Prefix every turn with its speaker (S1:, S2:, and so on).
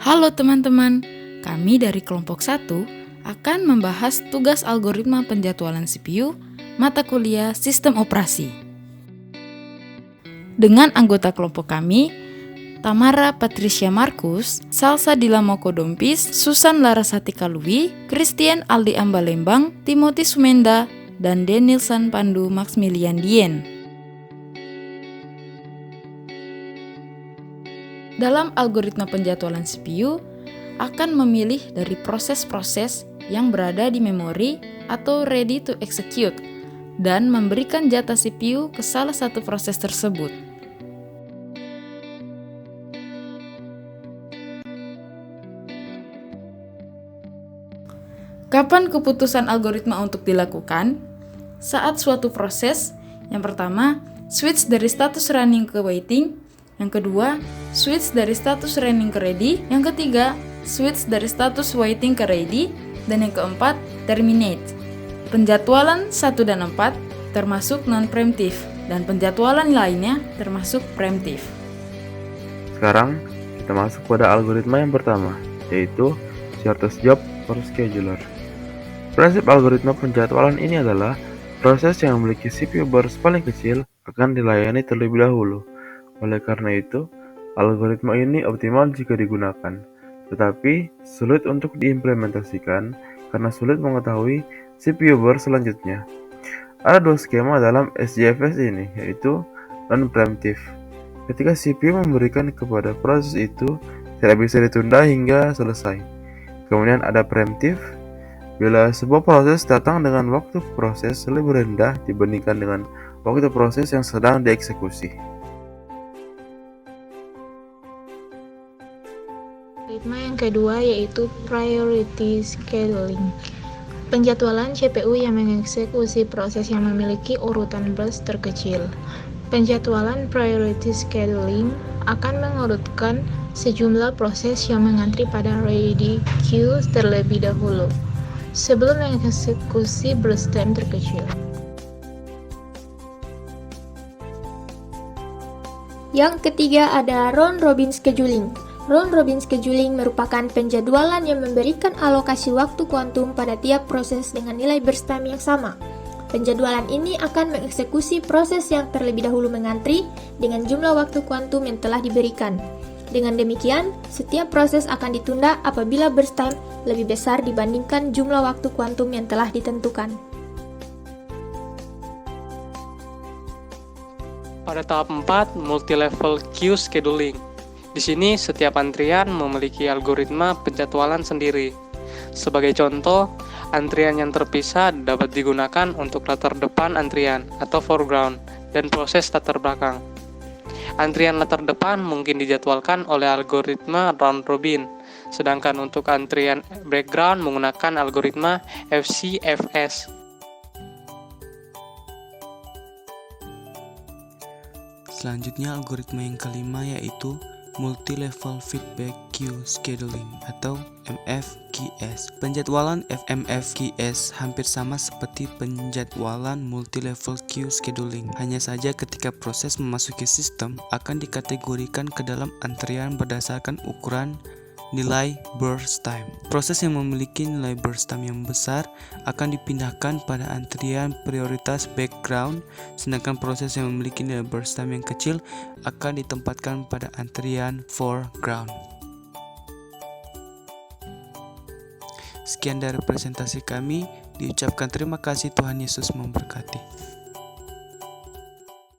S1: Halo teman-teman, kami dari kelompok 1 akan membahas tugas algoritma penjadwalan CPU mata kuliah Sistem Operasi. Dengan anggota kelompok kami, Tamara Patricia Markus, Salsa Dilamoko Dompis, Susan Larasati Kalui, Christian Aldi Ambalembang, Timothy Sumenda, dan Denilson Pandu Maximilian Dien. Dalam algoritma penjadwalan CPU, akan memilih dari proses-proses yang berada di memori atau ready to execute dan memberikan jatah CPU ke salah satu proses tersebut. Kapan keputusan algoritma untuk dilakukan? Saat suatu proses, yang pertama, switch dari status running ke waiting, yang kedua, switch dari status running ke ready, yang ketiga, switch dari status waiting ke ready, dan yang keempat, terminate. Penjadwalan 1 dan 4 termasuk non-preemptive, dan penjadwalan lainnya termasuk preemptive.
S2: Sekarang, kita masuk pada algoritma yang pertama, yaitu shortest job for scheduler. Prinsip algoritma penjadwalan ini adalah proses yang memiliki CPU burst paling kecil akan dilayani terlebih dahulu. Oleh karena itu, algoritma ini optimal jika digunakan, tetapi sulit untuk diimplementasikan karena sulit mengetahui CPU burst selanjutnya. Ada dua skema dalam SJFS ini, yaitu non-preemptive. Ketika CPU memberikan kepada proses itu tidak bisa ditunda hingga selesai. Kemudian ada preemptive, bila sebuah proses datang dengan waktu proses lebih rendah dibandingkan dengan waktu proses yang sedang dieksekusi.
S3: Algoritma yang kedua yaitu priority scheduling. Penjadwalan CPU yang mengeksekusi proses yang memiliki urutan burst terkecil. Penjadwalan priority scheduling akan mengurutkan sejumlah proses yang mengantri pada ready queue terlebih dahulu, sebelum mengeksekusi burst time terkecil.
S4: Yang ketiga ada round-robin scheduling. Round-robin scheduling merupakan penjadwalan yang memberikan alokasi waktu kuantum pada tiap proses dengan nilai burst time yang sama. Penjadwalan ini akan mengeksekusi proses yang terlebih dahulu mengantri dengan jumlah waktu kuantum yang telah diberikan. Dengan demikian, setiap proses akan ditunda apabila burst time lebih besar dibandingkan jumlah waktu kuantum yang telah ditentukan.
S5: Pada tahap 4, multi-level queue scheduling. Di sini, setiap antrian memiliki algoritma penjadwalan sendiri. Sebagai contoh, antrian yang terpisah dapat digunakan untuk latar depan antrian atau foreground dan proses latar belakang. Antrian latar depan mungkin dijadwalkan oleh algoritma round robin, sedangkan untuk antrian background menggunakan algoritma FCFS.
S6: Selanjutnya algoritma yang kelima yaitu Multi-Level Feedback Queue Scheduling atau MFQS. Penjadwalan MFQS hampir sama seperti penjadwalan Multi-Level Queue Scheduling. Hanya saja ketika proses memasuki sistem akan dikategorikan ke dalam antrian berdasarkan ukuran nilai burst time. Proses yang memiliki nilai burst time yang besar akan dipindahkan pada antrian prioritas background, sedangkan proses yang memiliki nilai burst time yang kecil akan ditempatkan pada antrian foreground. Sekian dari presentasi kami, diucapkan terima kasih, Tuhan Yesus memberkati.